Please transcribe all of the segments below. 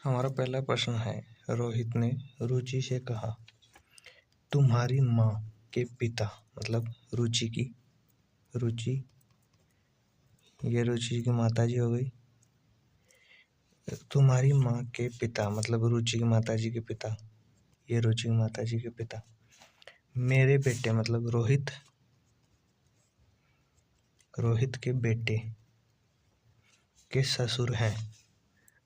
हमारा पहला प्रश्न है, रोहित ने रुचि से कहा, तुम्हारी माँ के पिता, मतलब रुचि की, रुचि, ये रुचि की माताजी हो गई। तुम्हारी माँ के पिता मतलब रुचि की माताजी के पिता, ये रुचि की माताजी के पिता। मेरे बेटे मतलब रोहित, रोहित के बेटे के ससुर हैं।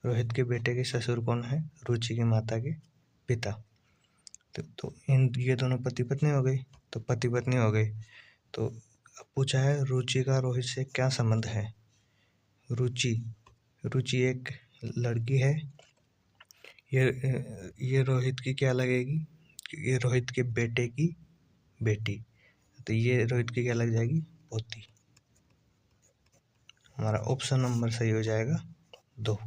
रोहित के बेटे के ससुर कौन है? रुचि की माता के पिता। तो इन ये दोनों पति पत्नी हो गई, तो पति पत्नी हो गई। तो अब पूछा है रुचि का रोहित से क्या संबंध है। रुचि एक लड़की है। ये रोहित की क्या लगेगी? ये रोहित के बेटे की बेटी, तो ये रोहित की क्या लग जाएगी? पोती। हमारा ऑप्शन नंबर सही हो जाएगा 2।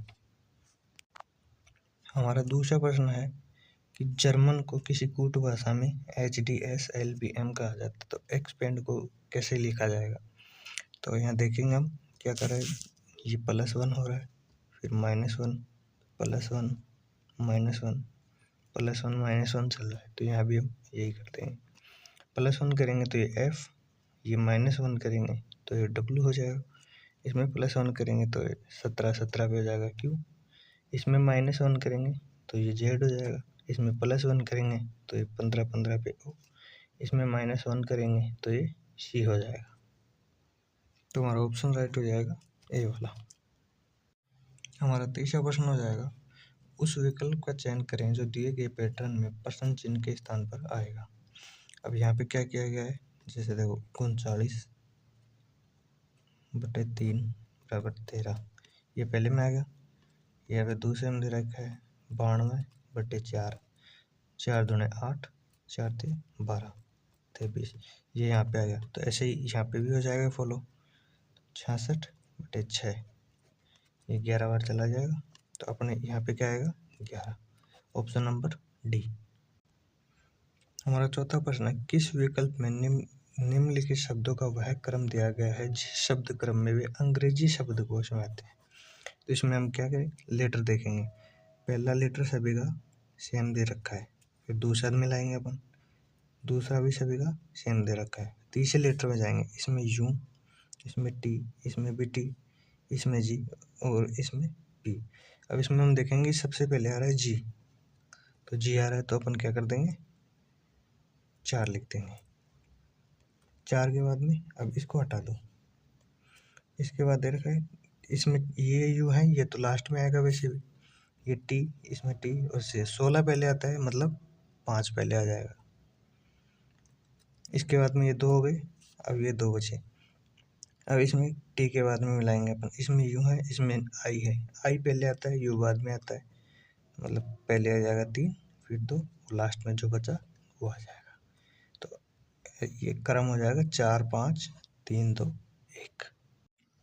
हमारा दूसरा प्रश्न है कि जर्मन को किसी कूट भाषा में HDSLBM कहा जाता है, तो एक्सपेंड को कैसे लिखा जाएगा? तो यहाँ देखेंगे हम क्या कर रहे हैं। ये +1 हो रहा है, फिर -1 +1 -1 +1 -1 चल रहा है, तो यहाँ भी हम यही करते हैं। +1 करेंगे तो ये F, ये -1 करेंगे तो ये W हो जाएगा। इसमें +1 करेंगे तो ये 17 पे हो जाएगा Q। इसमें -1 करेंगे तो ये Z हो जाएगा। इसमें +1 करेंगे तो ये 15 पे O। इसमें -1 करेंगे तो ये C हो जाएगा। तो हमारा ऑप्शन राइट हो जाएगा ए वाला। हमारा तीसरा प्रश्न हो जाएगा, उस विकल्प का चयन करें जो दिए गए पैटर्न में प्रश्न चिन्ह के स्थान पर आएगा। अब यहाँ पे क्या किया गया है, जैसे देखो 39/3 = 13, ये पहले में आएगा। यहाँ पे दूसरे में दे रखा है 92/4, 4 दूने 8, 4 × 12, 23, ये यहाँ पे आ गया। तो ऐसे ही यहाँ पे भी हो जाएगा फॉलो। 66/6, ये 11 बार चला जाएगा, तो अपने यहाँ पे क्या आएगा? 11, ऑप्शन नंबर डी। हमारा चौथा प्रश्न है, किस विकल्प में निम्नलिखित शब्दों का वह क्रम दिया गया है जिस शब्द क्रम में वे अंग्रेजी शब्दकोश में आते हैं। तो इसमें हम क्या करें, लेटर देखेंगे। पहला लेटर सभी का सेम दे रखा है, फिर दूसरा मिलाएंगे अपन, दूसरा भी सभी का सेम दे रखा है। तीसरे लेटर में जाएंगे, इसमें U, इसमें T, इसमें भी T, इसमें G और इसमें P। अब इसमें हम देखेंगे सबसे पहले आ रहा है G, तो G आ रहा है तो अपन क्या कर देंगे? 4 लिख देंगे। 4 के बाद में अब इसको हटा दो। इसके बाद दे रखा है इसमें ये U है, ये तो लास्ट में आएगा वैसे भी। ये T, इसमें T और से 16 पहले आता है, मतलब 5 पहले आ जाएगा। इसके बाद में ये 2 हो गए, अब ये 2 बचे। अब इसमें T के बाद में मिलाएंगे अपन, इसमें U है, इसमें I है। I पहले आता है, U बाद में आता है, मतलब पहले आ जाएगा 3, फिर 2, लास्ट में जो बचा वो आ जाएगा। तो ये क्रम हो जाएगा 4 5 3 2 1।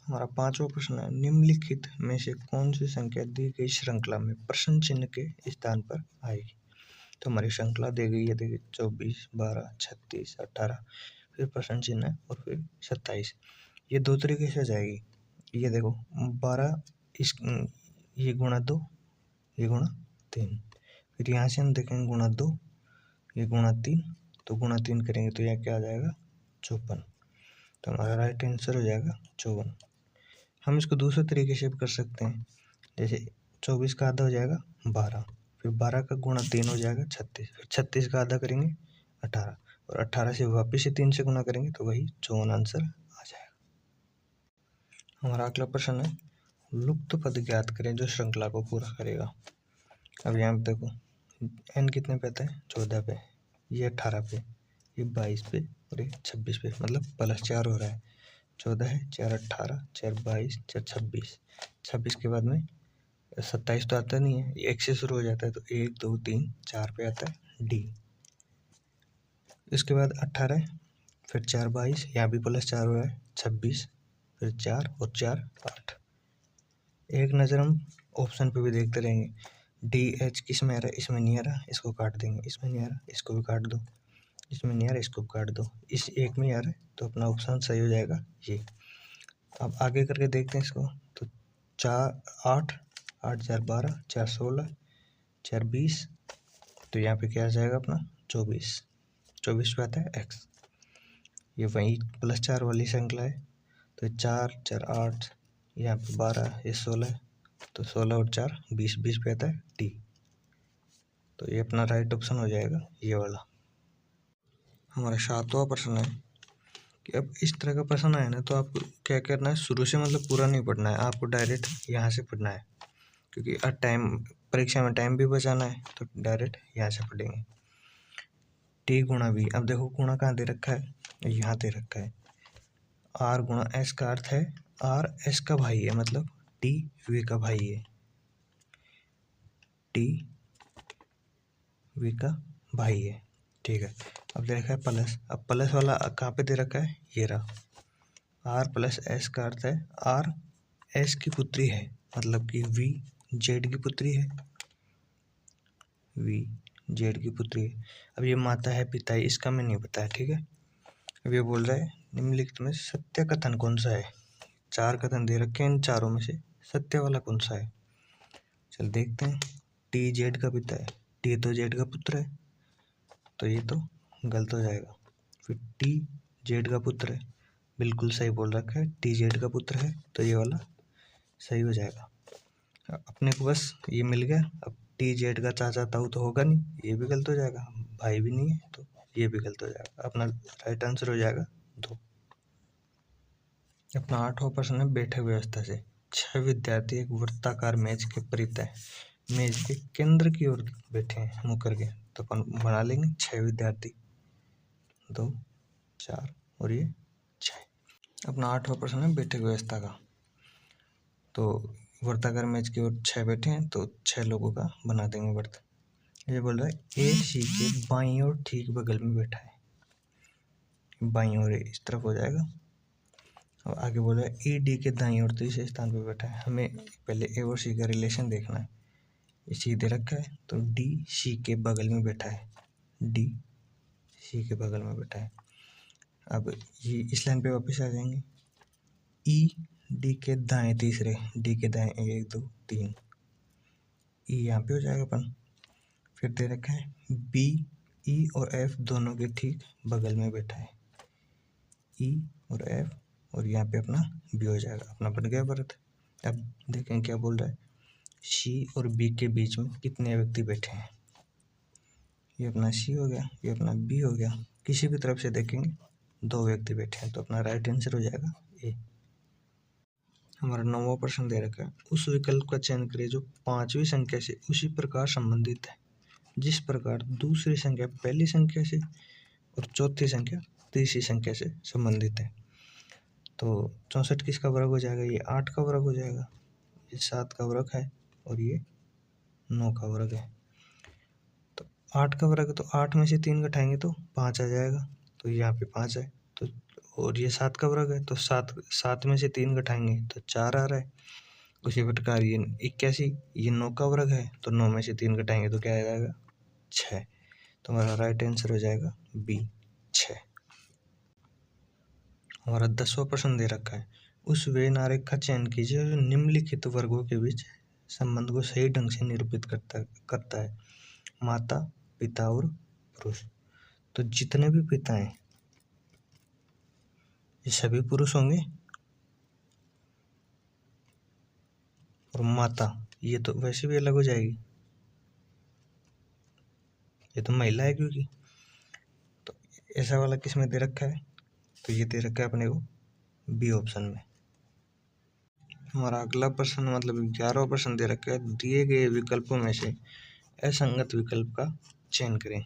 हमारा पांचवा प्रश्न है, निम्नलिखित में से कौन सी संख्या दी गई श्रृंखला में प्रश्न चिन्ह के स्थान पर आएगी। तो हमारी श्रृंखला दी गई है, देखिए 24 12 36 18, फिर प्रश्न चिन्ह है और फिर 27। ये 2 तरीके से जाएगी। ये देखो 12 ये गुणा 2, ये गुणा 3, फिर यहाँ से हम देखेंगे गुणा 2, ये गुणा 3, तो गुणा 3 करेंगे तो यहाँ क्या आ जाएगा? 54। तो हमारा राइट आंसर हो जाएगा 54। हम इसको दूसरे तरीके से भी कर सकते हैं, जैसे 24 का आधा हो जाएगा 12, फिर 12 का गुणा 3 हो जाएगा 36, फिर 36 का आधा करेंगे 18, और 18 से वापिस से 3 से गुणा करेंगे तो वही 54 आंसर आ जाएगा। हमारा अगला प्रश्न है, लुप्त पद ज्ञात करें जो श्रृंखला को पूरा करेगा। अब यहाँ पे देखो n कितने पे आता है? 14 पे, ये 18 पे, ये 22 पे और ये 26 पे, मतलब +4 हो रहा है। 14 है, 4 18, 4 22, 4 26, 26 के बाद में 27 तो आता नहीं है, ये 1 से शुरू हो जाता है, तो 1 2 3 4 पे आता है D। इसके बाद 18, फिर 4 22, यहाँ भी +4 हो रहा है, 26, फिर 4 और 4 8। एक नज़र हम ऑप्शन पे भी देखते रहेंगे, DH किस में आ रहा है? इसमें नहीं आ रहा, इसको काट देंगे। इसमें नहीं आ रहा, इसको भी काट दो। इसमें नहीं आ रहा, इसको भी काट दो। इस एक में आ रहा है, तो अपना ऑप्शन सही हो जाएगा ये। अब आगे करके देखते हैं इसको, तो 4 8 8 4 12, 4 16, 4 20, तो यहाँ पे क्या आ जाएगा अपना 24। 24 पे आता है x। ये वही +4 वाली श्रृंखला है, तो 4 4 8, यहाँ पे 12, ये 16, तो 16 और 4 20, 20 पे आता है t। तो ये अपना राइट ऑप्शन हो जाएगा ये वाला। हमारा 7वां प्रश्न है कि अब इस तरह का प्रश्न आया ना, तो आपको क्या करना है, शुरू से मतलब पूरा नहीं पढ़ना है, आपको डायरेक्ट यहाँ से पढ़ना है, क्योंकि टाइम परीक्षा में टाइम भी बचाना है, तो डायरेक्ट यहाँ से पढ़ेंगे। टी गुणा वी, अब देखो गुणा कहाँ दे रखा है, यहाँ दे रखा है। आर गुणा एस का अर्थ है आर एस का भाई है, मतलब टी वी का भाई है, टी वी का भाई है, ठीक है। अब दे रखा है प्लस, अब प्लस वाला कहाँ पे दे रखा है, ये रहा। आर प्लस एस का अर्थ है आर एस की पुत्री है, मतलब कि वी जेड की पुत्री है, वी जेड की पुत्री है। अब ये माता है पिता है, इसका मैं नहीं पता है, ठीक है। अब ये बोल रहा है निम्नलिखित में सत्य कथन कौन सा है। 4 कथन दे रखे हैं, इन चारों में से सत्य वाला कौन सा है, चल देखते हैं। टी जेड का पिता है, टी तो जेड का पुत्र है, तो ये तो गलत हो जाएगा। फिर टी जेड का पुत्र है, बिल्कुल सही बोल रखा है, टी जेड का पुत्र है, तो ये वाला सही हो जाएगा। अपने को बस ये मिल गया। अब टी जेड का चाचा ताऊ तो होगा नहीं, ये भी गलत हो जाएगा, भाई भी नहीं है, तो ये भी गलत हो जाएगा। अपना राइट आंसर हो जाएगा 2। अपना 8वां प्रश्न है बैठक व्यवस्था से। 6 विद्यार्थी एक वृत्ताकार मेज के परितः मेज के केंद्र की ओर बैठे हैं मुँह करके, तो अपन बना लेंगे 6 विद्यार्थी, 2 4 और ये 6। अपना 8वां प्रश्न है बैठक व्यवस्था का। तो वर्ताकार मेज की ओर 6 बैठे हैं, तो 6 लोगों का बना देंगे वर्त। ये बोल रहा है ए सी के बाईं ओर ठीक बगल में बैठा है, बाईं ओर इस तरफ हो जाएगा। और आगे बोल रहा है ई डी के दाईं ओर तीसरे स्थान पर बैठा है। हमें पहले ए और सी का रिलेशन देखना है। ये सी दे रखा है, तो डी सी के बगल में बैठा है, डी सी के बगल में बैठा है। अब ये इस लाइन पे वापस आ जाएंगे। ई डी के दाएं तीसरे, डी के दाएं 1 2 3, ई यहाँ पे हो जाएगा अपन। फिर दे रखा है बी ई और एफ दोनों के ठीक बगल में बैठा है, ई और एफ, और यहाँ पे अपना बी हो जाएगा, अपना बन गया व्रत। अब देखें क्या बोल रहा है, सी और बी के बीच में कितने व्यक्ति बैठे हैं। ये अपना सी हो गया, ये अपना बी हो गया, किसी भी तरफ से देखेंगे 2 व्यक्ति बैठे हैं, तो अपना राइट आंसर हो जाएगा ए। हमारा 9वां प्रश्न दे रखा है उस विकल्प का चयन करें जो 5वीं संख्या से उसी प्रकार संबंधित है जिस प्रकार दूसरी संख्या पहली संख्या से और चौथी संख्या तीसरी संख्या से संबंधित है। तो 64 किसका वर्ग हो जाएगा, ये 8 का वर्ग हो जाएगा, ये 7 का वर्ग है, और ये 9 का वर्ग है। तो 8 का वर्ग है, तो 8 में से 3 घटाएंगे तो 5 आ जाएगा, तो यहाँ पे 5 है। तो और ये 7 का वर्ग है, तो 7 में से 3 घटाएंगे तो 4 आ रहा है। उसी प्रकार ये 81, ये 9 का वर्ग है, तो 9 में से 3 घटाएंगे तो क्या आ जाएगा 6। तो हमारा राइट आंसर हो जाएगा बी 6। हमारा 10वां प्रश्न दे रखा है उस वेन आरेख का चयन कीजिए जो निम्नलिखित वर्गों के बीच संबंध को सही ढंग से निरूपित करता है, माता पिता और पुरुष। तो जितने भी पिता हैं ये सभी पुरुष होंगे, और माता ये तो वैसे भी अलग हो जाएगी, ये तो महिला है क्योंकि। तो ऐसा वाला किस में दे रखा है, तो ये दे रखा है अपने को बी ऑप्शन में। हमारा अगला प्रश्न मतलब 11वां प्रश्न दे रखा है दिए गए विकल्पों में से असंगत विकल्प का चयन करें।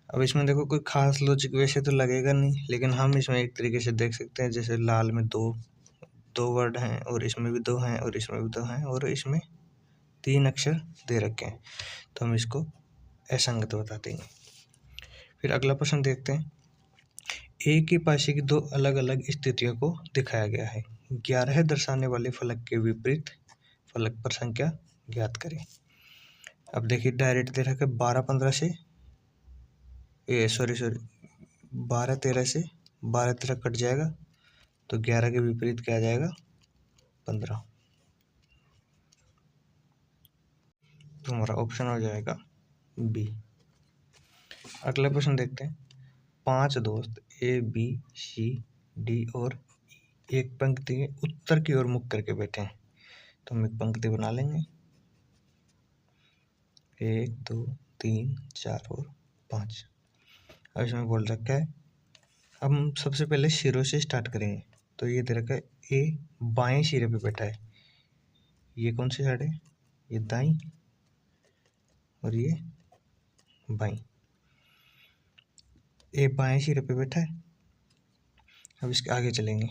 अब इसमें देखो कोई खास लॉजिक वैसे तो लगेगा नहीं, लेकिन हम इसमें एक तरीके से देख सकते हैं, जैसे लाल में दो वर्ड हैं, और इसमें भी 2 हैं, और इसमें भी 2 हैं, और इसमें 3 अक्षर दे रखे हैं, तो हम इसको असंगत बता देंगे। फिर अगला प्रश्न देखते हैं एक ही पासे की 2 अलग अलग स्थितियों को दिखाया गया है, 11 दर्शाने वाले फलक के विपरीत फलक पर संख्या ज्ञात करें। अब देखिए डायरेक्ट दे रखा है 12 13 से 12 13 से 12 13 कट जाएगा, तो 11 के विपरीत क्या आ जाएगा 15। तो हमारा ऑप्शन हो जाएगा बी। अगला प्रश्न देखते हैं। 5 दोस्त ए बी सी डी और एक पंक्ति के उत्तर की ओर मुख करके बैठे हैं। तो हम एक पंक्ति बना लेंगे, 1 2 3 4 और 5। अब इसमें बोल रखा है, अब हम सबसे पहले सिरों से स्टार्ट करेंगे। तो ये दे रखा है ए बाएं सिरे पे बैठा है, ये कौन सी साइड है, ये दाईं और ये बाईं। ए बाएं सिरे पे बैठा है। अब इसके आगे चलेंगे,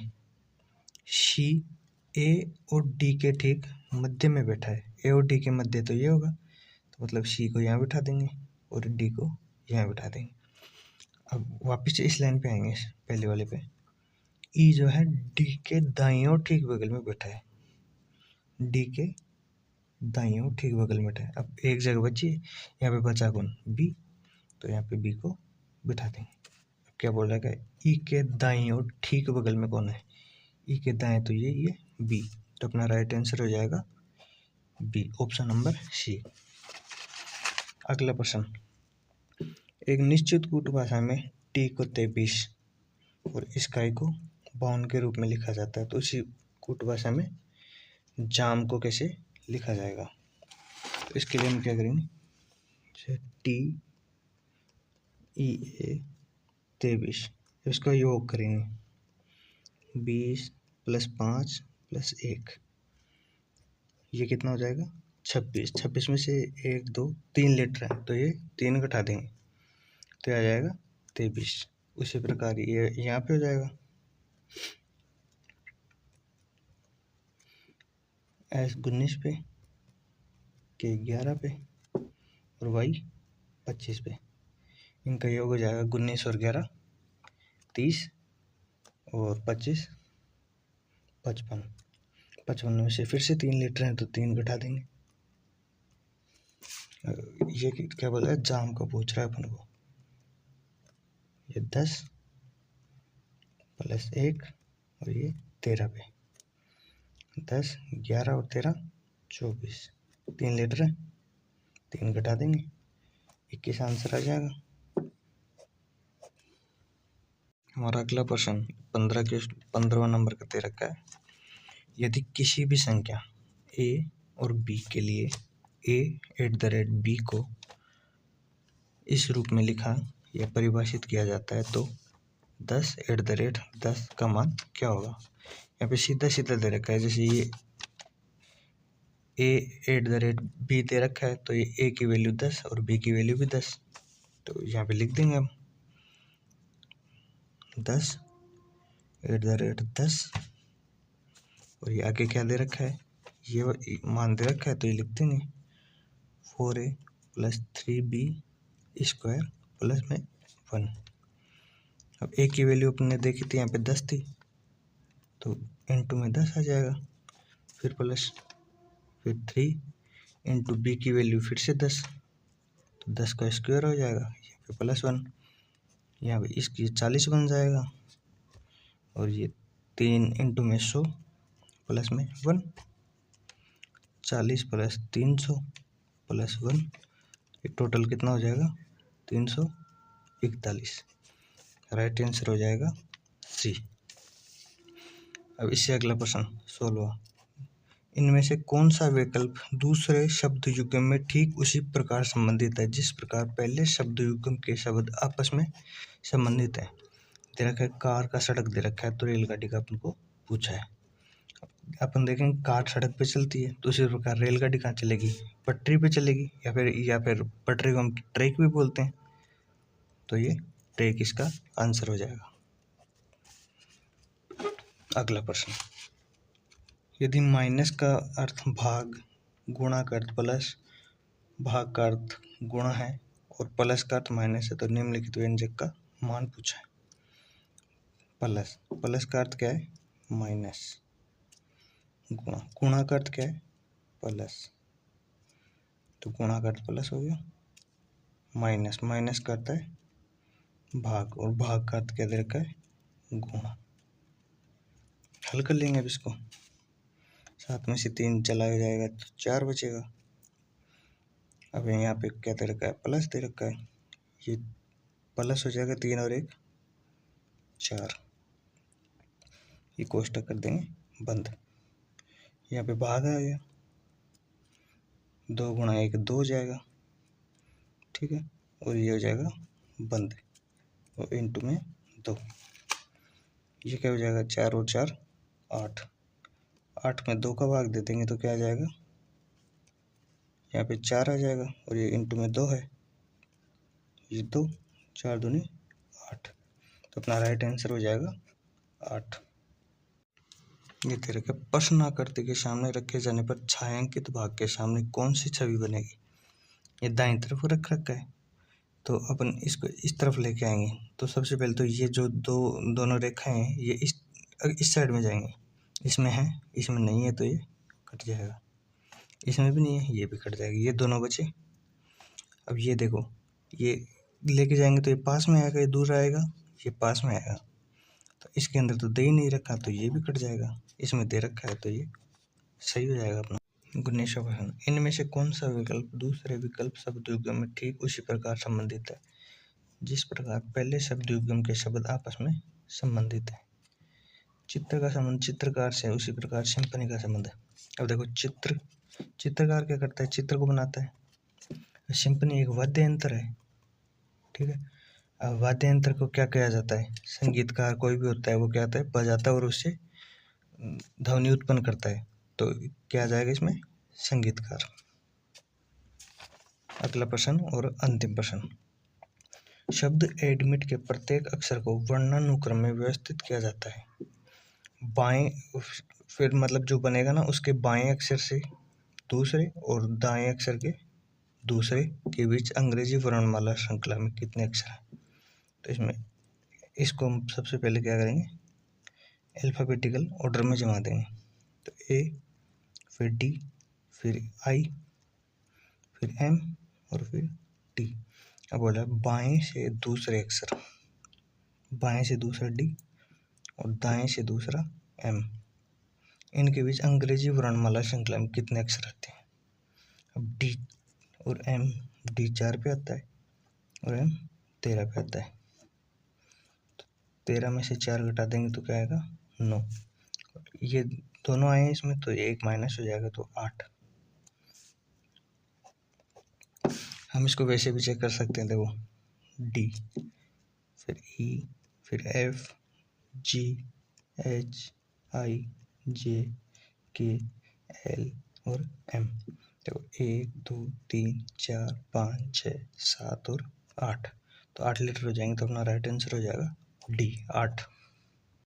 सी ए और डी के ठीक मध्य में बैठा है। ए और डी के मध्य तो ये होगा, तो मतलब सी को यहाँ बिठा देंगे और डी को यहाँ बिठा देंगे। अब वापस से इस लाइन पे आएंगे, पहले वाले पे। ई जो है डी के दाईं और ठीक बगल में बैठा है, डी के दाईं और ठीक बगल में बैठा है। अब एक जगह बची, यहाँ पे बचा कौन, बी, तो यहाँ पे बी को बिठा देंगे। अब क्या बोल रहा है, ई के दाईं और ठीक बगल में कौन है, ई के दाएं तो ये बी। तो अपना राइट आंसर हो जाएगा बी, ऑप्शन नंबर सी। अगला प्रश्न, एक निश्चित कूट भाषा में टी को 23 और स्काई को 52 के रूप में लिखा जाता है। तो इसी कूट भाषा में जाम को कैसे लिखा जाएगा। तो इसके लिए हम क्या करेंगे, टी ई ए 23, इसका योग करेंगे, 20 + 5 + 1, ये कितना हो जाएगा 26। 26 में से 1 2 3 लीटर है, तो ये 3 घटा देंगे तो आ जाएगा 23। उसी प्रकार ये यहाँ पे हो जाएगा, एस 19 पे, के 11 पे और वाई 25 पे। इनका योग हो जाएगा 19 और 11 30 और 25 55। 55 में से फिर से 3 लीटर हैं तो 3 घटा देंगे। ये क्या बोला है, जाम का पूछ रहा है अपन को। ये 10 + 1 और ये 13 पे, 10 11 और 13 24, 3 लीटर है, 3 घटा देंगे, 21 आंसर आ जाएगा। हमारा अगला प्रश्न 15वां नंबर का दे रखा है। यदि किसी भी संख्या a और b के लिए a@b को इस रूप में लिखा या परिभाषित किया जाता है तो 10@10 का मान क्या होगा। यहाँ पे सीधा सीधा दे रखा है, जैसे ये a@b दे रखा है तो ये a की वैल्यू 10 और b की वैल्यू भी 10, तो यहाँ पे लिख देंगे हम 10@10 और ये आगे क्या दे रखा है, ये मान दे रखा है तो ये लिख देंगे 4a + 3b² + 1। अब a की वैल्यू अपने देखी थी, यहाँ पे 10 थी तो इंटू में 10 आ जाएगा, फिर 3 इंटू b की वैल्यू फिर से 10, तो 10 का स्क्वायर हो जाएगा, यहाँ पे +1, यहाँ पे इसकी 40 बन जाएगा और ये 3 इंटू में 100 प्लस में 1, 40 + 300 + 1, ये टोटल कितना हो जाएगा 341। राइट आंसर हो जाएगा सी। अब इससे अगला प्रश्न 16वां, इनमें से कौन सा विकल्प दूसरे शब्द युग्म में ठीक उसी प्रकार संबंधित है जिस प्रकार पहले शब्द युग्म के शब्द आपस में संबंधित है। दे रखा है कार का सड़क दे रखा है, तो रेलगाड़ी का अपन को पूछा है। अपन देखेंगे कार सड़क पे चलती है, तो उसी प्रकार रेलगाड़ी कहाँ चलेगी, पटरी पे चलेगी, या फिर पटरी को हम ट्रैक भी बोलते हैं, तो ये ट्रैक इसका आंसर हो जाएगा। अगला प्रश्न, यदि माइनस का अर्थ भाग, गुणा का अर्थ प्लस, भाग का अर्थ गुणा है और प्लस का अर्थ माइनस है, तो निम्नलिखित व्यंजक का मान पूछा है। प्लस का अर्थ क्या है, माइनस, गुणा का अर्थ क्या है, प्लस, तो गुणा का अर्थ प्लस हो गया, माइनस का अर्थ है भाग और भाग का अर्थ क्या दे रखा है, गुणा। हल कर लेंगे अब इसको, 7 में से 3 चला जाएगा तो 4 बचेगा, अब यहाँ पे क्या दे रखा है, प्लस दे रखा है, ये प्लस हो जाएगा 3 और 1 4, ये कोष्टक कर देंगे बंद। यहाँ पे भाग आ गया, 2 गुणा 1 2 हो जाएगा, ठीक है, और ये हो जाएगा बंद और इंटू में 2, ये क्या हो जाएगा 4 और 4 8, 8 में 2 का भाग दे देंगे तो क्या आ जाएगा, यहाँ पे 4 आ जाएगा और ये इंटू में 2 है, ये 2 4 दूनी 8, तो अपना राइट आंसर हो जाएगा 8। ये दे रखे प्रश्न आकृति के सामने रखे जाने पर छायांकित भाग के सामने कौन सी छवि बनेगी। ये दाईं तरफ रख रखा है तो अपन इसको इस तरफ लेके आएंगे। तो सबसे पहले तो ये जो दोनों रेखाएं हैं ये इस साइड में जाएंगे, इसमें है इसमें नहीं है तो ये कट जाएगा, इसमें भी नहीं है ये भी कट जाएगा, ये दोनों बचे। अब ये देखो ये लेके जाएंगे तो ये पास में आएगा, ये दूर आएगा, ये पास में आएगा, तो इसके अंदर तो दे ही नहीं रखा तो ये भी कट जाएगा, इसमें दे रखा है तो ये सही हो जाएगा अपना। 19वां प्रश्न, इनमें से कौन सा विकल्प दूसरे विकल्प शब्दयुग्म में ठीक उसी प्रकार संबंधित है जिस प्रकार पहले शब्दयुग्म के शब्द आपस में संबंधित है। चित्र का संबंध चित्रकार से उसी प्रकार सिंपनी का संबंध है। अब देखो चित्रकार क्या करता है, चित्र को बनाता है, सिंपनी एक वाद्य यंत्र है, ठीक है। अब वाद्य यंत्र को क्या किया जाता है, संगीतकार कोई भी होता है वो क्या होता है बजाता है और उससे ध्वनि उत्पन्न करता है, तो क्या आ जाएगा इसमें संगीतकार। अगला प्रश्न और अंतिम प्रश्न, शब्द एडमिट के प्रत्येक अक्षर को वर्णानुक्रम में व्यवस्थित किया जाता है। बाएं फिर मतलब जो बनेगा ना उसके बाएं अक्षर से दूसरे और दाएं अक्षर के दूसरे के बीच अंग्रेजी वर्णमाला श्रृंखला में कितने अक्षर हैं। तो इसमें इसको हम सबसे पहले क्या करेंगे अल्फाबेटिकल ऑर्डर में जमा देंगे। तो ए फिर डी फिर आई फिर एम और फिर टी। अब बोला बाएं से दूसरे अक्षर, बाएं से दूसरा डी और दाएं से दूसरा एम, इनके बीच अंग्रेजी वर्णमाला श्रृंखला में कितने अक्षर रहते हैं। अब डी और एम, डी 4 पे आता है और एम 13 पे आता है, तो 13 में से 4 घटा देंगे तो क्या आएगा 9, ये दोनों आए हैं इसमें तो एक माइनस हो जाएगा तो 8। हम इसको वैसे भी चेक कर सकते हैं, देखो डी फिर ई फिर एफ जी एच आई जे के एल और एम। देखो 1 2 3 4 5 6 7 और 8, तो 8 लीटर हो जाएंगे, तो अपना राइट आंसर हो जाएगा डी 8।